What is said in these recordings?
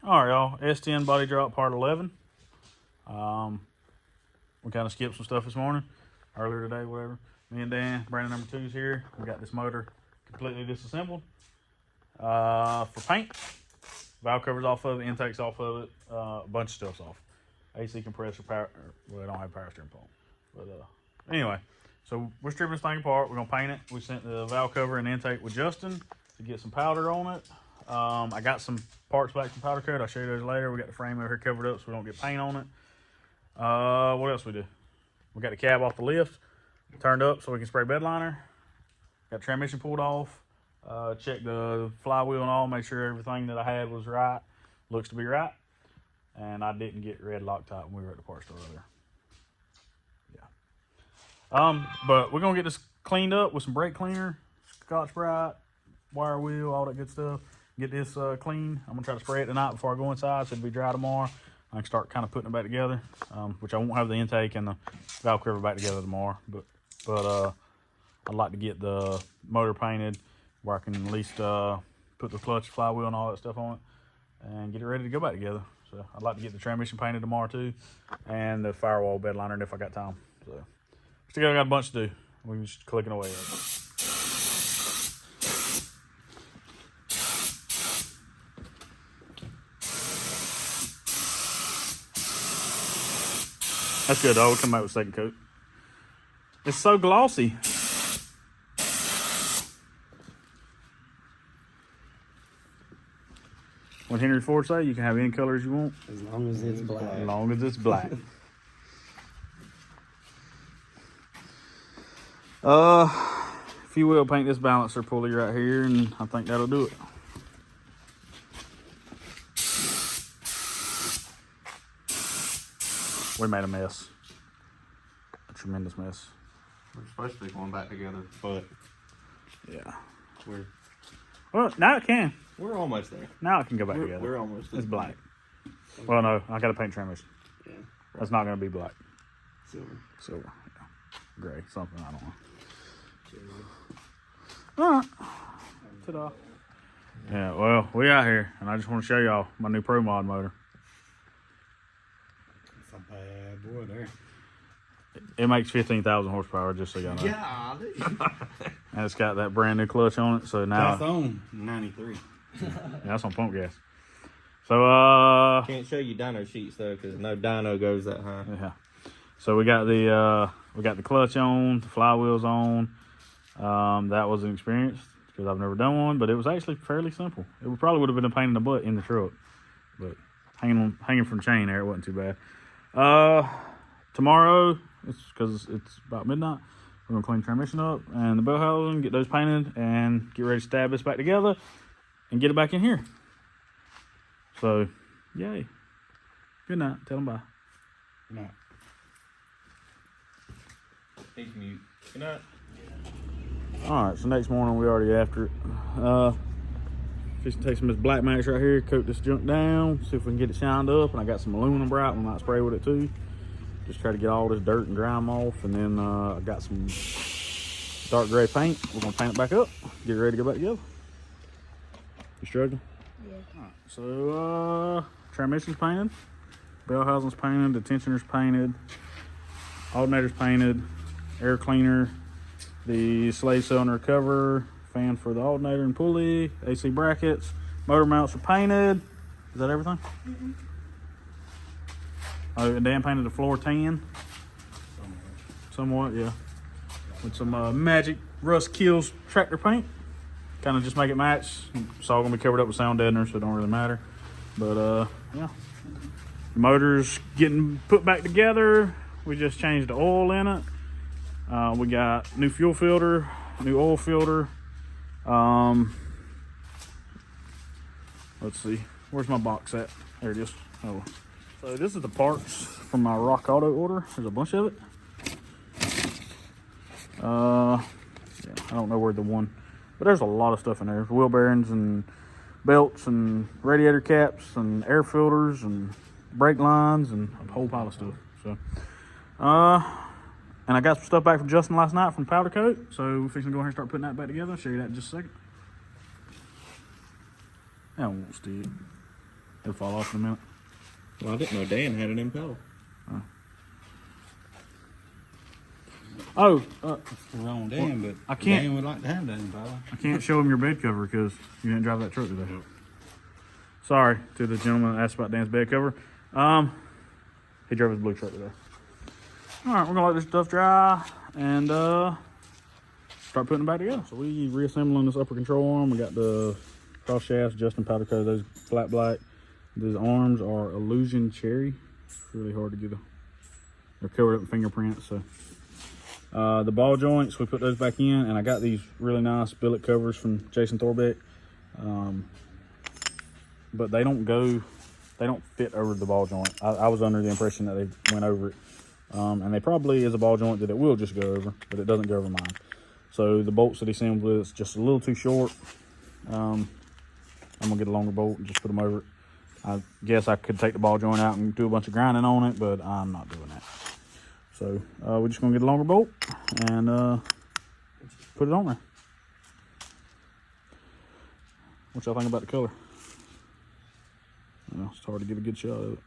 All right, y'all. S10 body drop part 11. We kind of skipped some stuff this morning, earlier today, whatever. Me and Dan, Brandon number 2's here. We got this motor completely disassembled. For paint, valve covers off of it, intakes off of it, a bunch of stuff's off. AC compressor, power. Well, I don't have power steering pump, but anyway. So we're stripping this thing apart. We're gonna paint it. We sent the valve cover and intake with Justin to get some powder on it. I got some parts back from powder coat. I'll show you those later. We got the frame over here covered up so we don't get paint on it. What else we do? We got the cab off the lift, turned up so we can spray bed liner. Got transmission pulled off. Checked the flywheel and all, make sure everything that I had was right. Looks to be right. And I didn't get red Loctite when we were at the parts store earlier. Yeah. But we're gonna get this cleaned up with some brake cleaner, Scotch-Brite, wire wheel, all that good stuff. Get this clean. I'm gonna try to spray it tonight before I go inside, so it'll be dry tomorrow. I can start kind of putting it back together, which I won't have the intake and the valve cover back together tomorrow. But I'd like to get the motor painted where I can at least put the clutch, flywheel, and all that stuff on it, and get it ready to go back together. So I'd like to get the transmission painted tomorrow too, and the firewall bed liner if I got time. So still got a bunch to do. We're just clicking away at it. That's good though. We'll come back with a second coat. It's so glossy. What Henry Ford say? You can have any colors you want. As long as it's black. As long as it's black. If you will, paint this balancer pulley right here, and I think that'll do it. We made a mess. A tremendous mess. We're supposed to be going back together, but yeah. Well, now it can. We're almost there. Now it can go back together. We're almost there. It's black. Well, no, I got to paint transmission. Yeah. That's not going to be black. Silver. Silver. Yeah. Gray. Something, I don't know. All right. Ta-da. Yeah, well, we out here, and I just want to show y'all my new Pro Mod motor. It's a bad boy there. It makes 15,000 horsepower, just so y'all know. Yeah, And it's got that brand new clutch on it, so now... That's on 93. Yeah, that's on pump gas. So, can't show you dyno sheets, though, because no dyno goes that high. Yeah. So we got the clutch on, the flywheel's on. That was an experience, because I've never done one, but it was actually fairly simple. It probably would have been a pain in the butt in the truck, but hanging from chain there, it wasn't too bad. Tomorrow, because it's about midnight, we're going to clean the transmission up and the bell housing, get those painted, and get ready to stab this back together and get it back in here. So, yay. Good night. Tell them bye. Good night. He's mute. Good night. Alright, so next morning we already after it. Just take some of this black max right here, coat this junk down, see if we can get it shined up. And I got some aluminum bright, we might spray with it too. Just try to get all this dirt and grime off. And then I got some dark gray paint. We're gonna paint it back up, get it ready to go back together. You struggling? Yeah. Alright, so transmission's painted, bell housing's painted, the tensioner's painted, alternator's painted, air cleaner, the slave cylinder cover, fan for the alternator and pulley, AC brackets, motor mounts are painted. Is that everything? Mm-hmm. Oh, and Dan painted the floor tan. Somewhat, yeah. With some Magic Rust Kills tractor paint. Kind of just make it match. It's all gonna be covered up with sound deadener, so it don't really matter. But yeah. The motor's getting put back together. We just changed the oil in it. We got new fuel filter, new oil filter. Let's see, where's my box at? There it is. Oh, so this is the parts from my Rock Auto order. There's a bunch of it. Yeah, I don't know where the one, but there's a lot of stuff in there. Wheel bearings and belts and radiator caps and air filters and brake lines and a whole pile of stuff. So, and I got some stuff back from Justin last night from powder coat. So we're fixing to go ahead and start putting that back together. I'll show you that in just a second. That won't stick. It'll fall off in a minute. Well, I didn't know Dan had an impeller. Oh, It's the wrong Dan, but I can't- Dan would like to have that impeller. I can't show him your bed cover because you didn't drive that truck today. Sorry to the gentleman that asked about Dan's bed cover. He drove his blue truck today. All right, we're gonna let this stuff dry and start putting it back together. So we reassembling this upper control arm. We got the cross shafts, Justin powder coat, those flat black. These arms are Illusion Cherry. It's really hard to get they're covered up with fingerprints. So the ball joints, we put those back in, and I got these really nice billet covers from Jason Thorbeck. But they don't fit over the ball joint. I was under the impression that they went over it. And they probably is a ball joint that it will just go over, but it doesn't go over mine. So the bolts that he assembled with is just a little too short. I'm gonna get a longer bolt and just put them over it. I guess I could take the ball joint out and do a bunch of grinding on it, but I'm not doing that. So we're just gonna get a longer bolt and put it on there. What y'all think about the color? It's hard to get a good shot of it.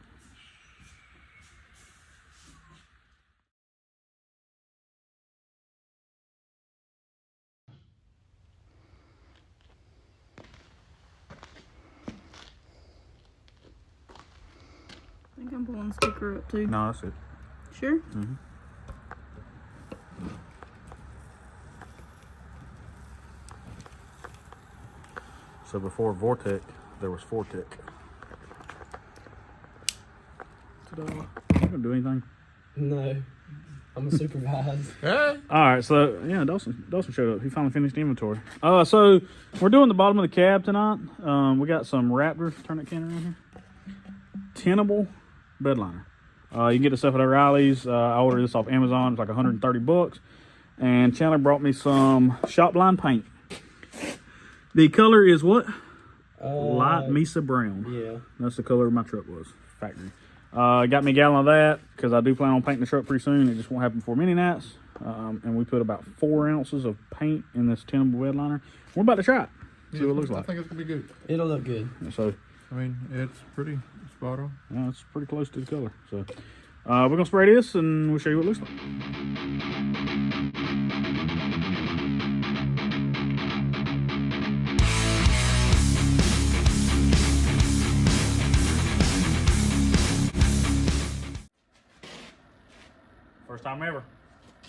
I think I'm pulling the sticker up too. No, that's it. Sure? Mm-hmm. So before Vortec, there was Fortec. Ta-da. You gonna do anything? No, I'm a supervisor. All right, so yeah, Dawson showed up. He finally finished the inventory. So we're doing the bottom of the cab tonight. We got some Raptor. Turn that can around here. Tenable bed liner. You can get this stuff at O'Reilly's. I ordered this off Amazon. It's like $130. And Chandler brought me some shop line paint. The color is what? Light Mesa Brown. Yeah. That's the color my truck was, factory. Got me a gallon of that because I do plan on painting the truck pretty soon. It just won't happen before mini nights. And we put about 4 ounces of paint in this tenable bed liner. We're about to try it. See what it looks I like. think it's gonna be good. It'll look good. So I mean, it's pretty spot on. yeah, it's pretty close to the color. So we're gonna spray this and we'll show you what it looks like. First time ever.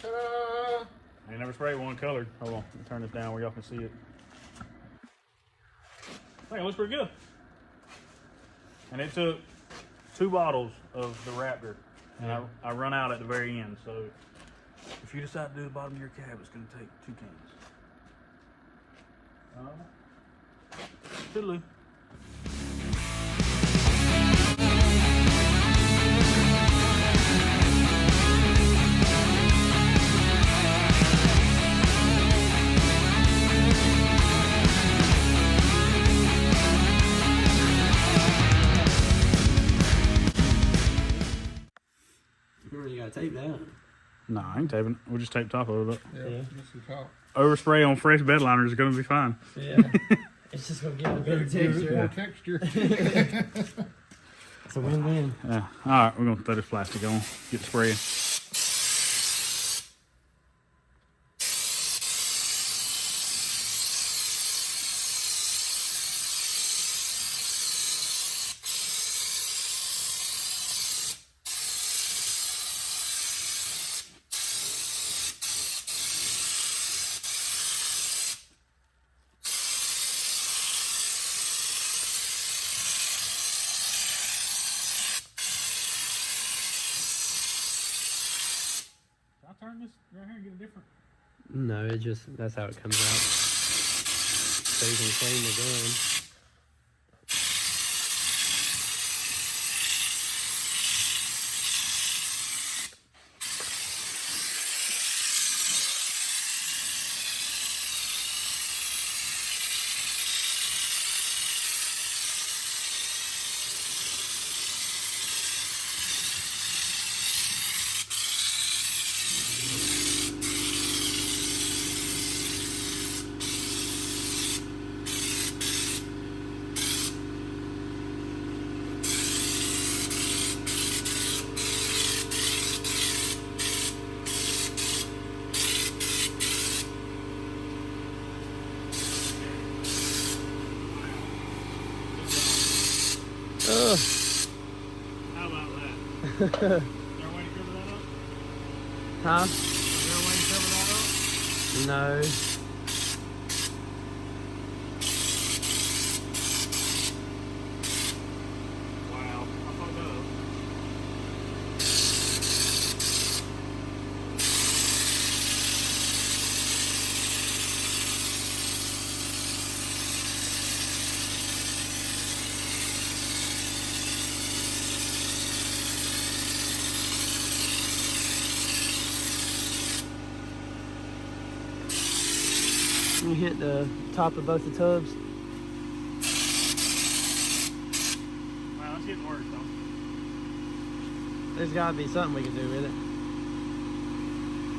Ta-da! I ain't never sprayed one colored. Hold on, let me turn this down where y'all can see it. I think it looks pretty good. And it took 2 bottles of the Raptor, and I run out at the very end. So if you decide to do the bottom of your cab, it's going to take 2 cans. Toodaloo. You gotta tape that. Nah, I ain't taping it. We'll just tape top of it up. Yeah, Yeah. this is top. Overspray on fresh bed liners is going to be fine. Yeah. It's just gonna give it a better More texture. texture. It's a win-win. Yeah. All right, we're going to throw this plastic on, get spraying. I turn this right here and get a different. No, it just, that's how it comes out. So you can clean the gun. Ugh. How about that? Is there a way to cover that up? Huh? Is there a way to cover that up? No. Wow, I fucked that up. You hit the top of both the tubs. Wow, it's getting worse though. There's gotta be something we can do with it.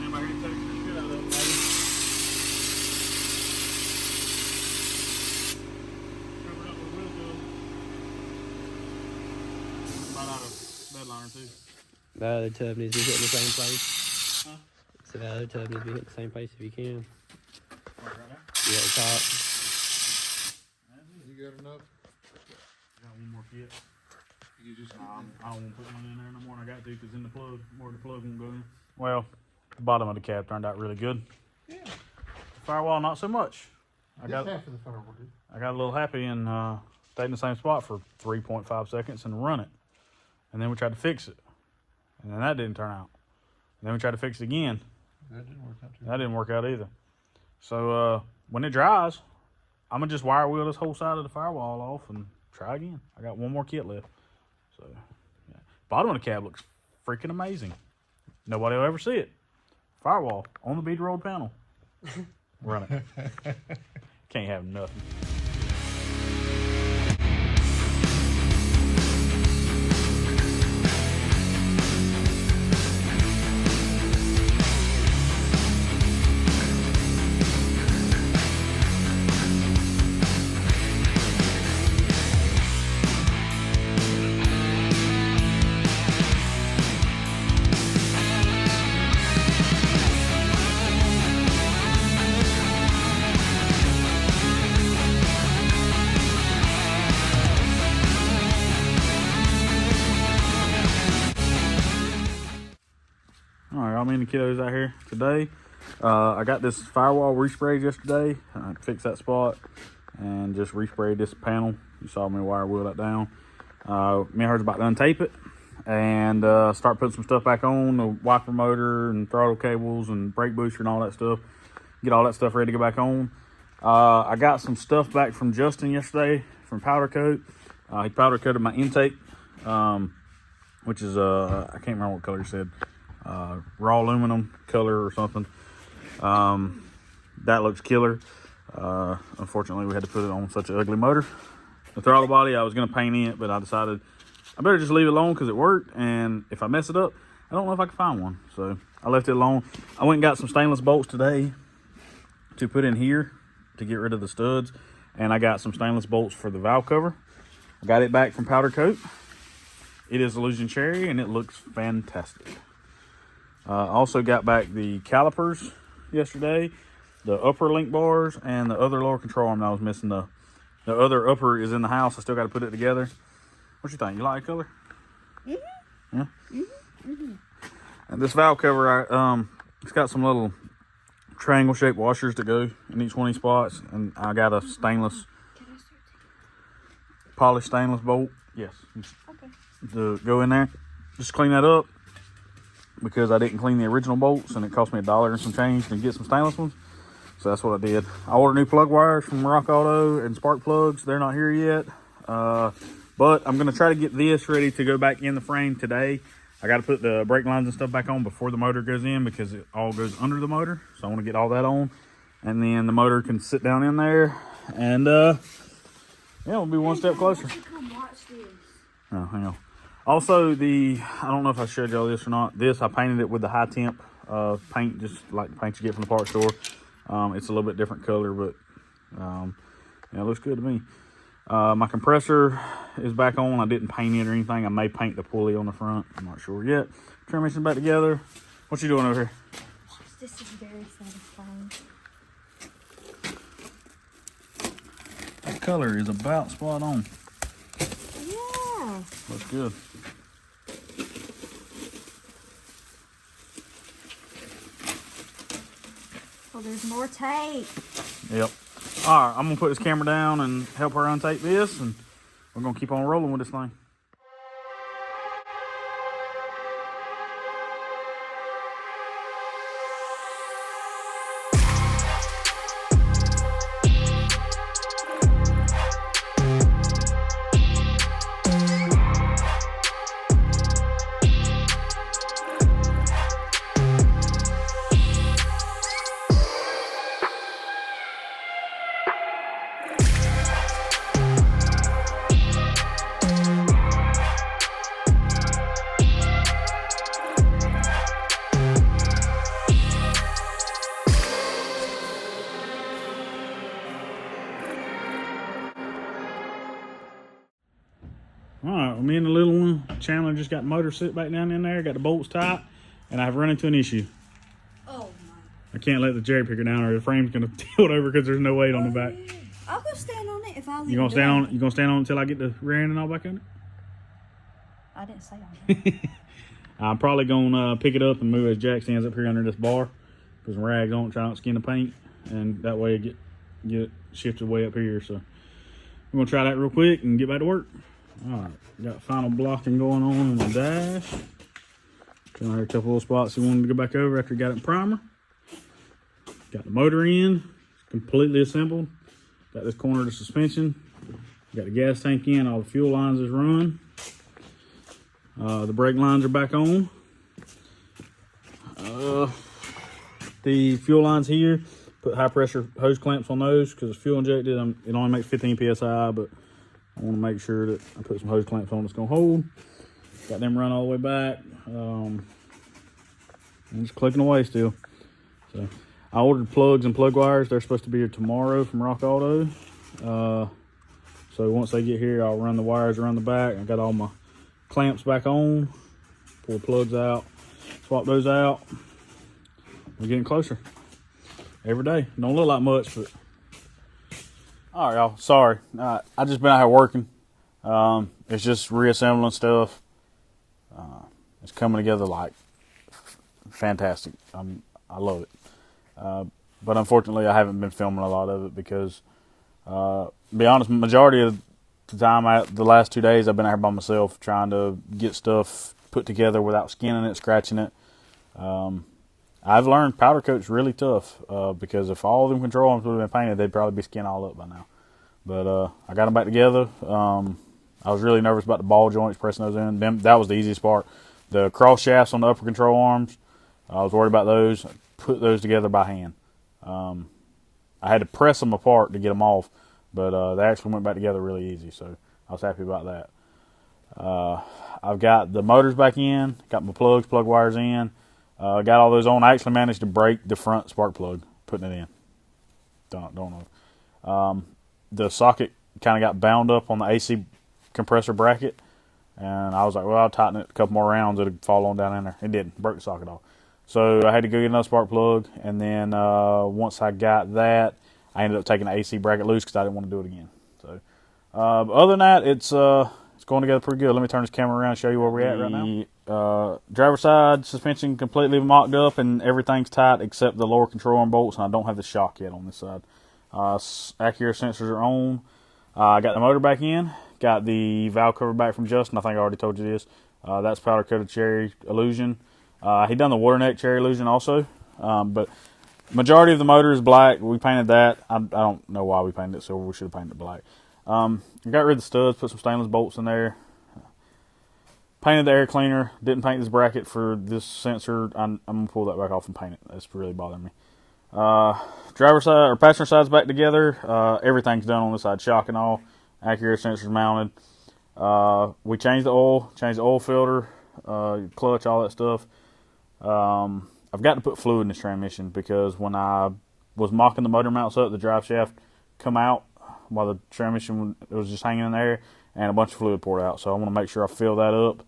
Anybody ready to take the shit out of it, maybe? Cover it up with wheel good. About out of bed liner too. The other tub needs to be hitting the same place. Huh? So the other tub needs to be hitting the same place if you can. Right there. Yeah, the top. You got enough? Got one more kit. You just I don't want to put one in there no more than I got to because in the plug, more the plug won't go in. Well, the bottom of the cab turned out really good. Yeah. Firewall, not so much. I got half of the firewall, dude. a little happy and stayed in the same spot for 3.5 seconds and run it. And then we tried to fix it. And then that didn't turn out. And then we tried to fix it again. That didn't work out too That didn't work out either. So when it dries, I'm going to just wire wheel this whole side of the firewall off and try again. I got one more kit left. So, yeah. Bottom of the cab looks freaking amazing. Nobody will ever see it. Firewall on the bead rolled panel. Run it. Can't have nothing. Alright, all me and the kiddos out here today. I got this firewall resprayed yesterday. I fixed that spot and just resprayed this panel. You saw me wire wheel that down. Me and her's about to untape it and start putting some stuff back on, the wiper motor and throttle cables and brake booster and all that stuff. Get all that stuff ready to go back on. I got some stuff back from Justin yesterday from Powder Coat. He powder coated my intake, which is, I can't remember what color he said. Raw aluminum color or something. That looks killer. Unfortunately, we had to put it on such an ugly motor. The throttle body, I was going to paint it, but I decided I better just leave it alone because it worked. And if I mess it up, I don't know if I can find one. So I left it alone. I went and got some stainless bolts today to put in here to get rid of the studs. And I got some stainless bolts for the valve cover. I got it back from Powder Coat. It is Illusion Cherry and it looks fantastic. Also got back the calipers yesterday, the upper link bars, and the other lower control arm that I was missing. The other upper is in the house. I still got to put it together. What you think? You like the color? Mm-hmm. Yeah? Mm-hmm. Mm-hmm. And this valve cover, it's got some little triangle shaped washers that go in each one of these spots. And I got a stainless, polished stainless bolt. Yes. Okay. To go in there. Just clean that up, because I didn't clean the original bolts and it cost me $1 and some change to get some stainless ones. So that's what I did. I ordered new plug wires from Rock Auto and spark plugs. They're not here yet. But I'm going to try to get this ready to go back in the frame today. I got to put the brake lines and stuff back on before the motor goes in because it all goes under the motor. So I want to get all that on. And then the motor can sit down in there. And yeah, we'll be one step closer. Oh, hang on. Also, I don't know if I showed y'all this or not. I painted it with the high temp paint, just like the paint you get from the parts store. It's a little bit different color, but yeah, it looks good to me. My compressor is back on. I didn't paint it or anything. I may paint the pulley on the front. I'm not sure yet. Transmission's back together. What you doing over here? This is very satisfying. That color is about spot on. Yeah. fine. Looks good. Oh, there's more tape. Yep. All right, I'm gonna put this camera down and help her untape this, and we're gonna keep on rolling with this thing. All right, well, me and the little one, Chandler, just got the motor sit back down in there, got the bolts tight, and I've run into an issue. Oh my. I can't let the cherry picker down or the frame's gonna tilt over because there's no weight on the back. I'll go stand on it if I leave You gonna it stand down. on it? You gonna stand on it until I get the rear end and all back on it? I didn't say on it. I'm probably gonna pick it up and move as Jack stands up here under this bar. Put some rags on it, try not to skin the paint, and that way it get shifted way up here. So we're gonna try that real quick and get back to work. All right, got final blocking going on in the dash. Trying a couple of spots he wanted to go back over after he got it in primer. Got the motor in, completely assembled. Got this corner of the suspension. Got the gas tank in, all the fuel lines is run. The brake lines are back on. The fuel lines here, put high pressure hose clamps on those because it's fuel injected. It only makes 15 PSI, but I want to make sure that I put some hose clamps on that's going to hold. Got them run all the way back. I'm just clicking away still. So I ordered plugs and plug wires. They're supposed to be here tomorrow from Rock Auto. So once they get here, I'll run the wires around the back. I got all my clamps back on. Pull the plugs out. Swap those out. We're getting closer. Every day. Don't look like much, but... All right, y'all. Sorry. I just been out here working. It's just reassembling stuff. It's coming together like fantastic. I love it. But unfortunately, I haven't been filming a lot of it because, to be honest, majority of the time, the last 2 days, I've been out here by myself trying to get stuff put together without skinning it, scratching it. I've learned powder coat's really tough because if all of them control arms would have been painted, they'd probably be skinned all up by now. But I got them back together. I was really nervous about the ball joints, pressing those in. That was the easiest part. The cross shafts on the upper control arms, I was worried about those. I put those together by hand. I had to press them apart to get them off, but they actually went back together really easy, so I was happy about that. I've got the motors back in, got my plugs, plug wires in, got all those on. I actually managed to break the front spark plug, putting it in. Don't know. The socket kind of got bound up on the AC compressor bracket, and I was like, well, I'll tighten it a couple more rounds, it'll fall on down in there. It didn't, broke the socket off. So I had to go get another spark plug, and then once I got that, I ended up taking the AC bracket loose because I didn't want to do it again. So other than that, it's going together pretty good. Let me turn this camera around and show you where we're at right now. Driver's side suspension completely mocked up, and everything's tight except the lower control arm bolts, and I don't have the shock yet on this side. Accuracy sensors are on. I got the motor back in. Got the valve cover back from Justin. I think I already told you this. That's powder coated cherry illusion. He done the water neck cherry illusion also. But majority of the motor is black. We painted that. I don't know why we painted it silver. We should have painted it black. Got rid of the studs. Put some stainless bolts in there. Painted the air cleaner. Didn't paint this bracket for this sensor. I'm going to pull that back off and paint it. That's really bothering me. Driver's side or passenger side's back together. Everything's done on this side, shock and all. Accuracy sensors mounted. We changed the oil filter, clutch, all that stuff. I've got to put fluid in this transmission because when I was mocking the motor mounts up, the drive shaft come out while the transmission was just hanging in there, and a bunch of fluid poured out. So I want to make sure I fill that up.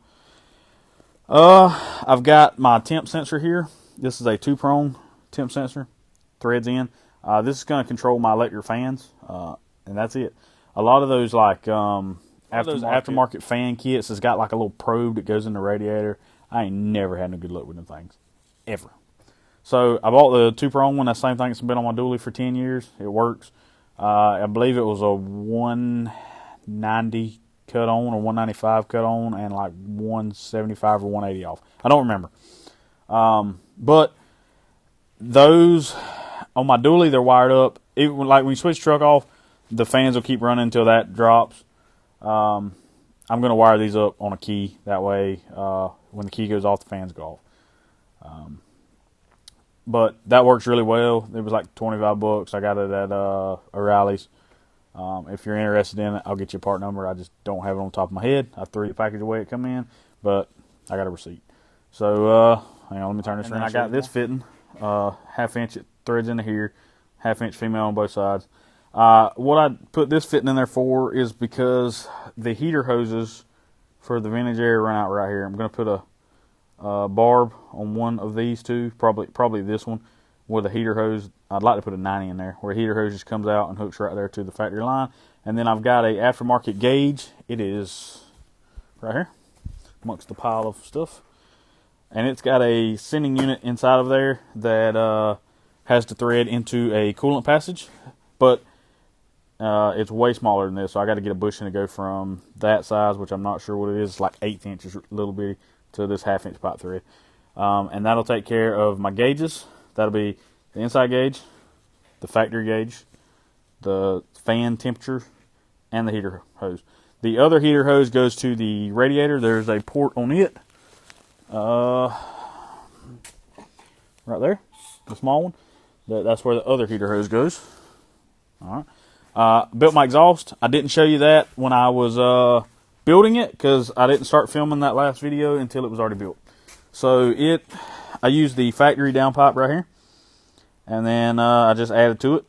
I've got my temp sensor here. This is a 2-prong temp sensor, threads in. This is going to control my electric fans, and that's it. A lot of those like those aftermarket fan kits has got like a little probe that goes in the radiator. I ain't never had no good luck with them things, ever. So I bought the 2-prong one. That same thing that's been on my dually for 10 years. It works. I believe it was a 190 cut on or 195 cut on and like 175 or 180 off. I don't remember. But those on my dually, they're wired up. Even like when you switch the truck off, the fans will keep running until that drops. I'm going to wire these up on a key. That way, when the key goes off, the fans go off. But that works really well. It was like 25 bucks. I got it at O'Reilly's. If you're interested in it, I'll get you a part number. I just don't have it on top of my head. I threw the package away it come in, but I got a receipt. So, hang on, let me turn this around. I got this fitting, 1/2 inch threads into here, 1/2 inch female on both sides. What I put this fitting in there for is because the heater hoses for the vintage air run out right here. I'm going to put a barb on one of these two, probably this one, with a heater hose. I'd like to put a 90 in there, where a heater hose just comes out and hooks right there to the factory line. And then I've got a aftermarket gauge. It is right here amongst the pile of stuff. And it's got a sending unit inside of there that has to thread into a coolant passage. But it's way smaller than this, so I got to get a bushing to go from that size, which I'm not sure what it is. It's like 1/8 inches, little bitty, to this 1/2 inch pipe thread. And that'll take care of my gauges. That'll be the inside gauge, the factory gauge, the fan temperature, and the heater hose. The other heater hose goes to the radiator. There's a port on it. Right there, the small one. That's where the other heater hose goes. All right. Built my exhaust. I didn't show you that when I was building it because I didn't start filming that last video until it was already built. So I used the factory downpipe right here, and then I just added to it.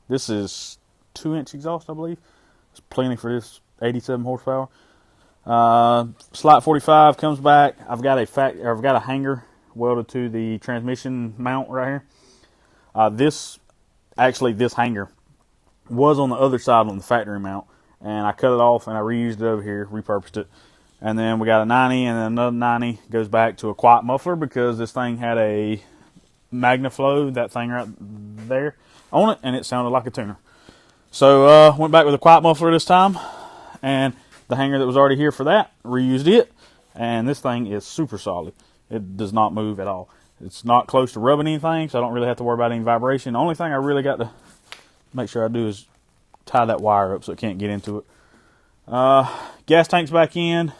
This is 2-inch exhaust, I believe. It's plenty for this 87 horsepower. Slot 45 comes back. I've got a hanger welded to the transmission mount right here. This hanger was on the other side on the factory mount, and I cut it off and I reused it over here, repurposed it. And then we got a 90, and then another 90 goes back to a quiet muffler because this thing had a MagnaFlow, that thing right there, on it, and it sounded like a tuner. So went back with a quiet muffler this time, and the hanger that was already here for that, reused it, and this thing is super solid. It does not move at all. It's not close to rubbing anything, so I don't really have to worry about any vibration. The only thing I really got to make sure I do is tie that wire up so it can't get into it. Gas tank's back in.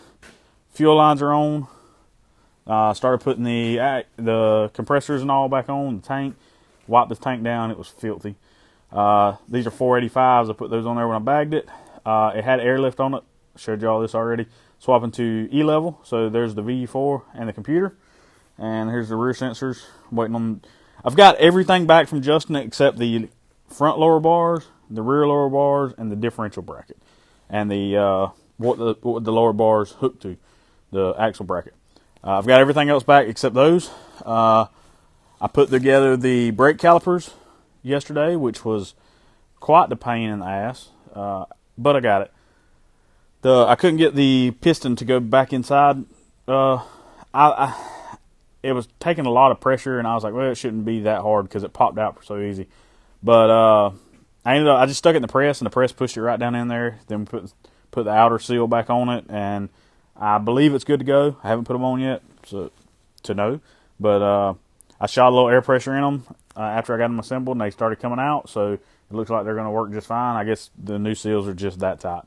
Fuel lines are on. Started putting the compressors and all back on the tank. Wiped the tank down. It was filthy. These are 485s. I put those on there when I bagged it. It had airlift on it. Showed y'all this already. Swapping to E-level. So there's the VU4 and the computer. And here's the rear sensors. I've got everything back from Justin except the front lower bars, the rear lower bars, and the differential bracket, and the what the lower bars hook to, the axle bracket. I've got everything else back except those. I put together the brake calipers yesterday, which was quite the pain in the ass, but I got it. I couldn't get the piston to go back inside. It was taking a lot of pressure, and I was like, well, it shouldn't be that hard because it popped out so easy. But I just stuck it in the press, and the press pushed it right down in there. Then put the outer seal back on it, and I believe it's good to go. I haven't put them on yet to know. But I shot a little air pressure in them after I got them assembled, and they started coming out. So it looks like they're going to work just fine. I guess the new seals are just that tight.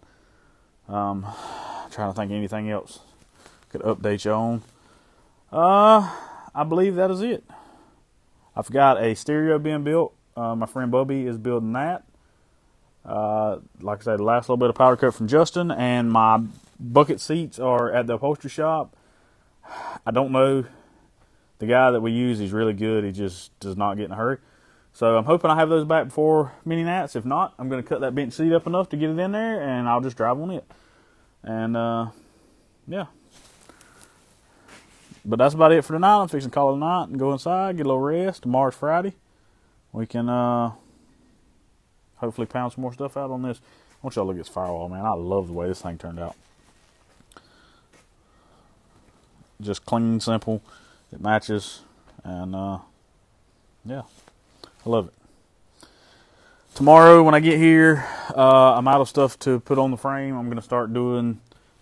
Trying to think of anything else could update you on. I believe that is it. I've got a stereo being built. My friend Bubby is building that. Like I said, the last little bit of powder coat from Justin, and my bucket seats are at the upholstery shop. I don't know. The guy that we use, he's really good. He just does not get in a hurry. So I'm hoping I have those back before mini nats. If not, I'm going to cut that bench seat up enough to get it in there, and I'll just drive on it. And yeah. But that's about it for tonight. I'm fixing to call it a night and go inside, get a little rest. Tomorrow's Friday. We can hopefully pound some more stuff out on this want y'all to look at this firewall, man. I love the way this thing turned out. Just clean, simple. It matches, and yeah, I love it. Tomorrow when I get here, I'm out of stuff to put on the frame. I'm gonna start doing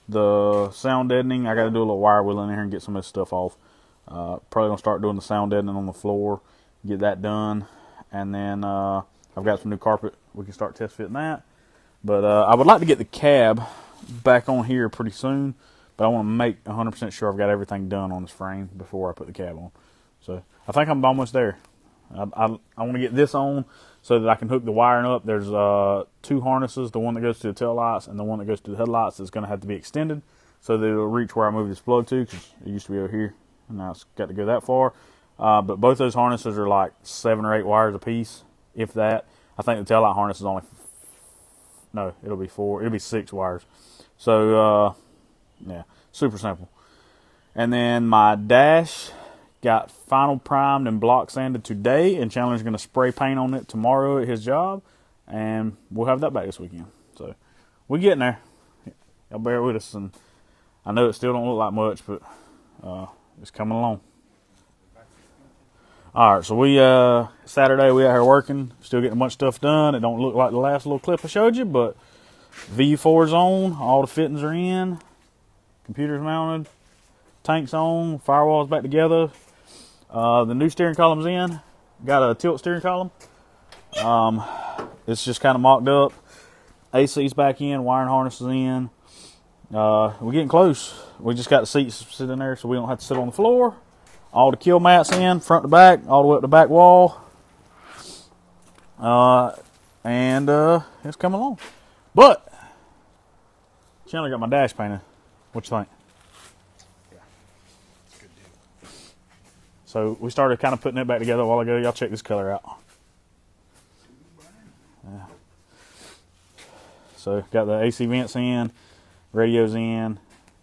the sound deadening. I got to do a little wire wheel in here and get some of this stuff off. Probably gonna start doing the sound deadening on the floor, get that done, and then I've got some new carpet. We can start test fitting that. But I would like to get the cab back on here pretty soon. But I want to make 100% sure I've got everything done on this frame before I put the cab on. So I think I'm almost there. I want to get this on so that I can hook the wiring up. There's 2 harnesses, the one that goes to the tail lights and the one that goes to the headlights is going to have to be extended so that it'll reach where I move this plug to, because it used to be over here and now it's got to go that far. But both those harnesses are like 7 or 8 wires a piece, if that. I think the tail light harness is only, no, it'll be 4, it'll be 6 wires. So, yeah, super simple. And then my dash got final primed and block sanded today, and Chandler's going to spray paint on it tomorrow at his job, and we'll have that back this weekend. So we're getting there. Y'all bear with us, and I know it still don't look like much, but it's coming along. All right, so we Saturday we out here working, still getting a bunch of stuff done. It don't look like the last little clip I showed you, but V4's on, all the fittings are in. Computer's mounted, tank's on, firewall's back together. The new steering column's in. Got a tilt steering column. It's just kind of mocked up. AC's back in, wiring harness is in. We're getting close. We just got the seats sitting there so we don't have to sit on the floor. All the kill mats in, front to back, all the way up the back wall. And it's coming along. But Chandler got my dash painted. What you think? Yeah, it's a good deal. So we started kind of putting it back together a while ago. Y'all check this color out. Yeah. So got the AC vents in, radios in,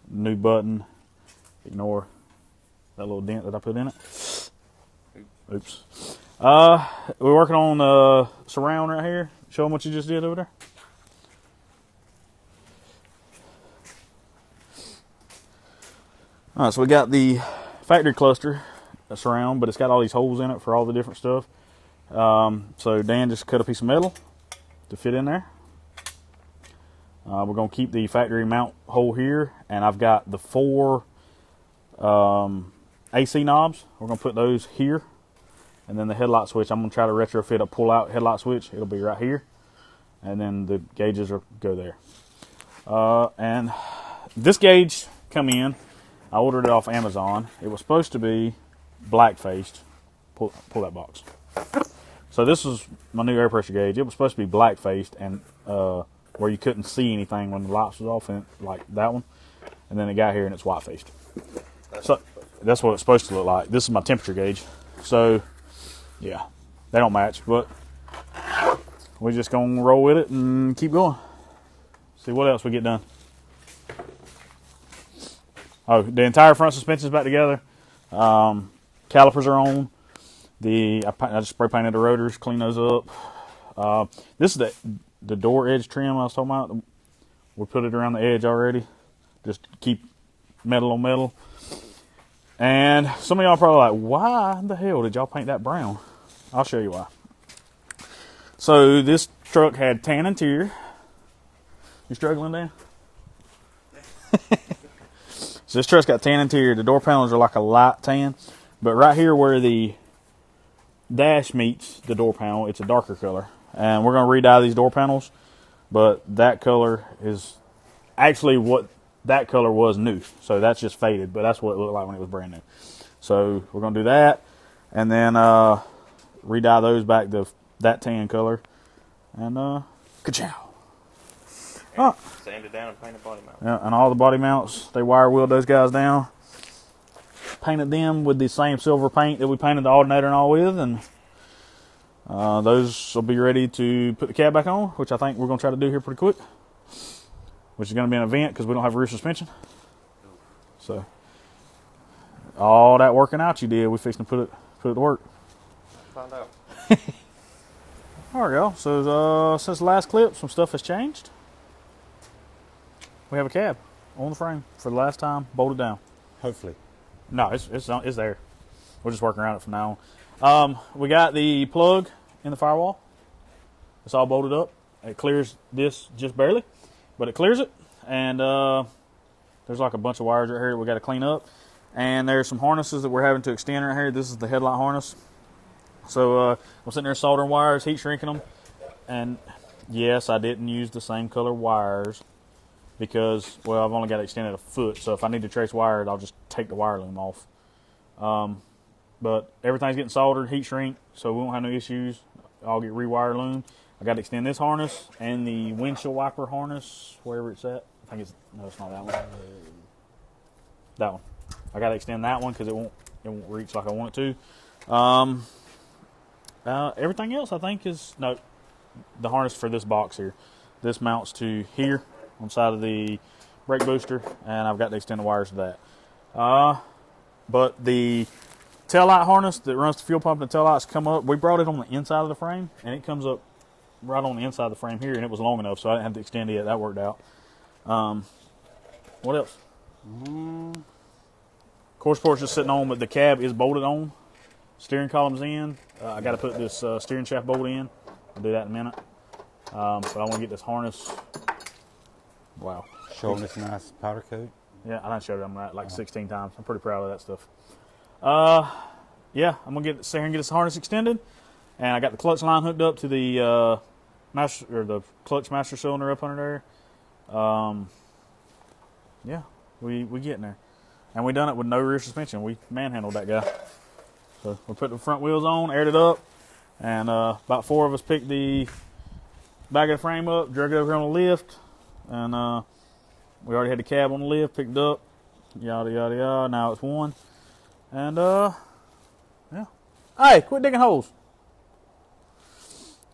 new button. Ignore that little dent that I put in it. Oops. We're working on surround right here. Show them what you just did over there. Alright, so we got the factory cluster surround, but it's got all these holes in it for all the different stuff. So Dan just cut a piece of metal to fit in there. We're going to keep the factory mount hole here, and I've got the 4 AC knobs. We're going to put those here, and then the headlight switch, I'm going to try to retrofit a pull-out headlight switch. It'll be right here, and then the gauges will go there. And this gauge come in. I ordered it off Amazon. It was supposed to be black-faced. Pull that box. So this is my new air pressure gauge. It was supposed to be black-faced and where you couldn't see anything when the lights was off, and like that one. And then it got here and it's white-faced. So that's what it's supposed to look like. This is my temperature gauge. So yeah, they don't match, but we're just gonna roll with it and keep going. See what else we get done. Oh, the entire front suspension is back together. Calipers are on. I just spray painted the rotors, clean those up. This is the door edge trim I was talking about. We put it around the edge already, just to keep metal on metal. And some of y'all are probably like, why the hell did y'all paint that brown? I'll show you why. So this truck had tan interior. You struggling, Dan? So this truck's got tan interior. The door panels are like a light tan. But right here where the dash meets the door panel, it's a darker color. And we're going to redye these door panels. But that color is actually what that color was new. So that's just faded. But that's what it looked like when it was brand new. So we're going to do that. And then redye those back to that tan color. And ka-chow. Oh. Sand it down and paint a body mount. Yeah, and all the body mounts, they wire wheeled those guys down. Painted them with the same silver paint that we painted the alternator and all with, and those will be ready to put the cab back on, which I think we're going to try to do here pretty quick. Which is going to be an event because we don't have rear suspension. So all that working out you did, we fixing to put it to work. Find out. All right, y'all. So since the last clip, some stuff has changed. we have a cab on the frame for the last time, bolted down. Hopefully. No, it's there. We're just working around it from now on. We got the plug in the firewall. It's all bolted up. It clears this just barely, but it clears it. And there's like a bunch of wires right here that we got to clean up. And there's some harnesses that we're having to extend right here. This is the headlight harness. So I'm sitting there soldering wires, heat shrinking them. And yes, I didn't use the same color wires because, well, I've only got it extended a foot. So if I need to trace wires, I'll just take the wire loom off. But everything's getting soldered, heat shrink, so we won't have no issues. I'll get rewire loom. I got to extend this harness and the windshield wiper harness, wherever it's at. I think it's, no, it's not that one. That one. I got to extend that one because it won't reach like I want it to. Everything else I think is, no, the harness for this box here. This mounts to here on the side of the brake booster, and I've got to extend the wires to that. But the tail light harness that runs the fuel pump and the tail lights come up. We brought it on the inside of the frame, and it comes up right on the inside of the frame here, and it was long enough, so I didn't have to extend it. That worked out. What else? Core support's just sitting on, but the cab is bolted on. Steering column's in. I got to put this steering shaft bolt in. I'll do that in a minute. But I want to get this harness. Wow. Showing this nice powder coat. Yeah, I done showed them that like 16 times. I'm pretty proud of that stuff. Yeah, I'm gonna sit here and get this harness extended, and I got the clutch line hooked up to the master or the clutch master cylinder up under there. Yeah, we getting there, and we done it with no rear suspension. We manhandled that guy. So we put the front wheels on, aired it up, and about 4 of us picked the back of the frame up, drug it over here on the lift, and we already had the cab on the lift, picked up, yada yada yada. Now it's one. And, yeah. Hey, quit digging holes.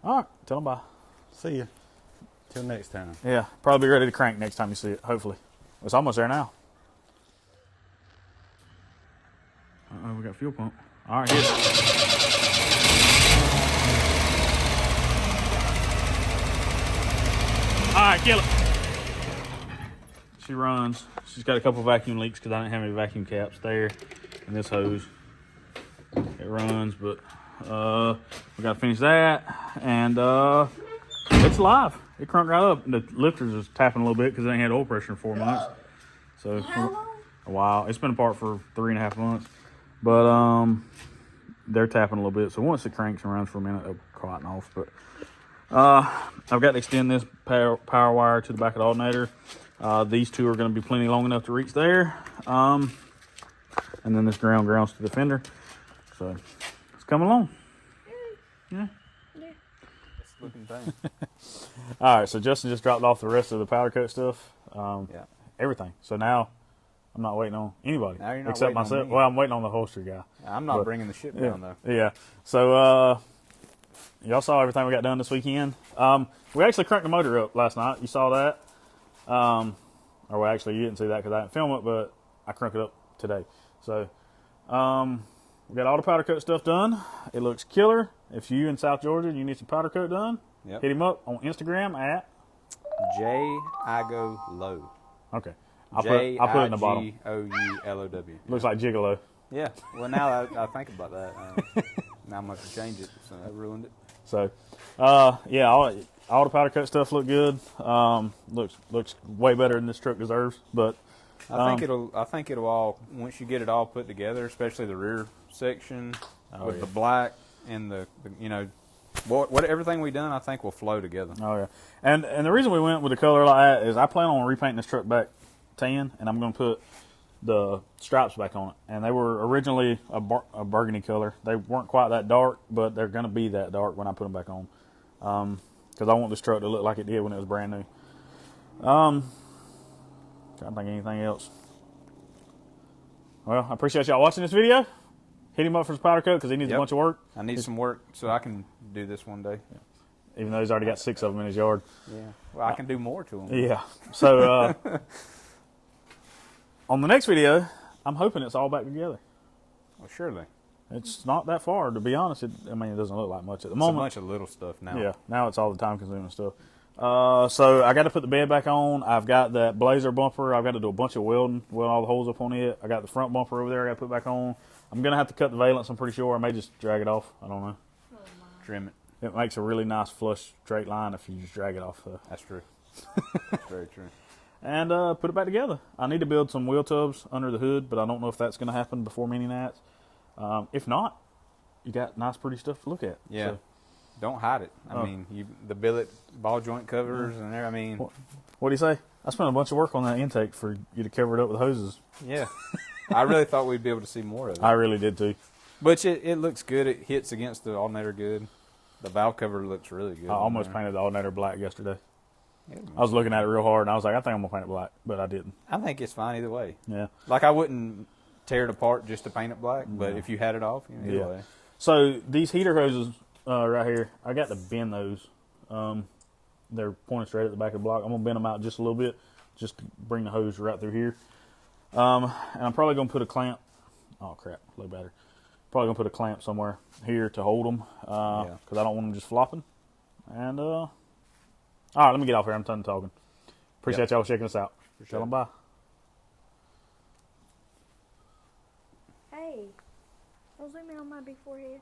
All right, tell them bye. See ya. Till next time. Yeah, probably be ready to crank next time you see it, hopefully. It's almost there now. Uh-oh, we got fuel pump. All right, here. All right, kill it. She runs. She's got a couple vacuum leaks because I didn't have any vacuum caps there. And this hose, it runs, but we got to finish that, and it's live. It crunked right up. The lifters is tapping a little bit because they ain't had oil pressure in 4 months. So How long? a while. It's been apart for 3.5 months, but they're tapping a little bit. So once it cranks and runs for a minute, they'll quieten off. But I've got to extend this power wire to the back of the alternator. These two are going to be plenty long enough to reach there. And then this grounds to the fender. So it's coming along. Yeah. It's looking thing. All right, so Justin just dropped off the rest of the powder coat stuff. Yeah. Everything. So now I'm not waiting on anybody. Now you're not except waiting on myself. me. Well, I'm waiting on the holster guy. I'm not But- bringing the ship Yeah. down though. Yeah. So y'all saw everything we got done this weekend. We actually cranked the motor up last night. You saw that. Or well, actually, you didn't see that because I didn't film it, but I cranked it up today. So we got all the powder coat stuff done. It looks killer. If you in South Georgia and you need some powder coat done, Yep. hit him up on Instagram at. J-I-Go-Low. Okay. I'll put it in the bottom. J-I-G-O-U-L-O-W. Looks like Gigolo. Yeah. Well, now I think about that. Now I'm going to change it, so that ruined it. So, yeah, all the powder coat stuff look good. Looks way better than this truck deserves. But I think it'll all, once you get it all put together, especially the rear section with the black and the what everything we done, I think will flow together. Oh yeah, and the reason we went with the color like that is I plan on repainting this truck back tan, and I'm going to put the stripes back on it. And they were originally a burgundy color. They weren't quite that dark, but they're going to be that dark when I put them back on. Because I want this truck to look like it did when it was brand new. Trying to think of anything else. Well, I appreciate y'all watching this video. Hit him up for his powder coat because he needs a bunch of work. I need some work so I can do this one day. Even though he's already got 6 of them in his yard. Yeah. Well, I can do more to them. Yeah. So, on the next video, I'm hoping it's all back together. Well, surely. It's not that far, to be honest. It doesn't look like much at the It's moment. a bunch of little stuff now. Yeah. Now it's all the time-consuming stuff. So I got to put the bed back on. I've got that Blazer bumper. I've got to do a bunch of welding all the holes up on it. I got the front bumper over there. I got to put back on. I'm gonna have to cut the valence. I'm pretty sure. I may just drag it off. I don't know. Trim it. It makes a really nice flush straight line if you just drag it off. That's true. Very true. And put it back together. I need to build some wheel tubs under the hood, but I don't know if that's gonna happen before mini nights. If not, you got nice, pretty stuff to look at. Yeah. So, Don't hide it. I Oh. mean, the billet ball joint covers and there. I mean, what do you say? I spent a bunch of work on that intake for you to cover it up with hoses. yeah. I really thought we'd be able to see more of it. I really did too. But it looks good. It hits against the alternator good. The valve cover looks really good. I almost painted the alternator black yesterday. Yeah, I was looking at it real hard, and I was like, I think I'm gonna paint it black, but I didn't. I think it's fine either way. Yeah. Like, I wouldn't tear it apart just to paint it black, but No. if you had it off, either Yeah. way. So these heater hoses right here, I got to bend those. They're pointed straight at the back of the block. I'm gonna bend them out just a little bit, just to bring the hose right through here. And I'm probably gonna put a clamp. Oh crap, low battery. Probably gonna put a clamp somewhere here to hold them because I don't want them just flopping. And all right, let me get off here. I'm done talking. Appreciate y'all checking us out. Tell them bye. Hey, don't zoom in on my big forehead.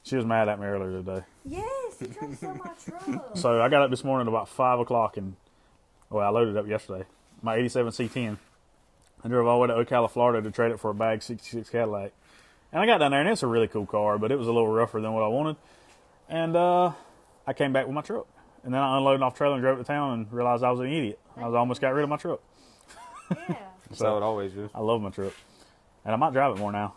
She was mad at me earlier today. Yes, he tried to sell my truck. So I got up this morning at about 5 o'clock and, well, I loaded up yesterday. My 87 C10. I drove all the way to Ocala, Florida to trade it for a bag 66 Cadillac. And I got down there and it's a really cool car, but it was a little rougher than what I wanted. And I came back with my truck. And then I unloaded off trailer and drove to town and realized I was an idiot. I almost got rid of my truck. Yeah. That's how it always is. I love my truck. And I might drive it more now.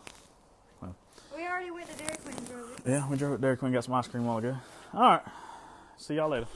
We already went to Dairy Queen and drove it. Yeah, we drove it to Dairy Queen, got some ice cream a while ago. All right. See y'all later.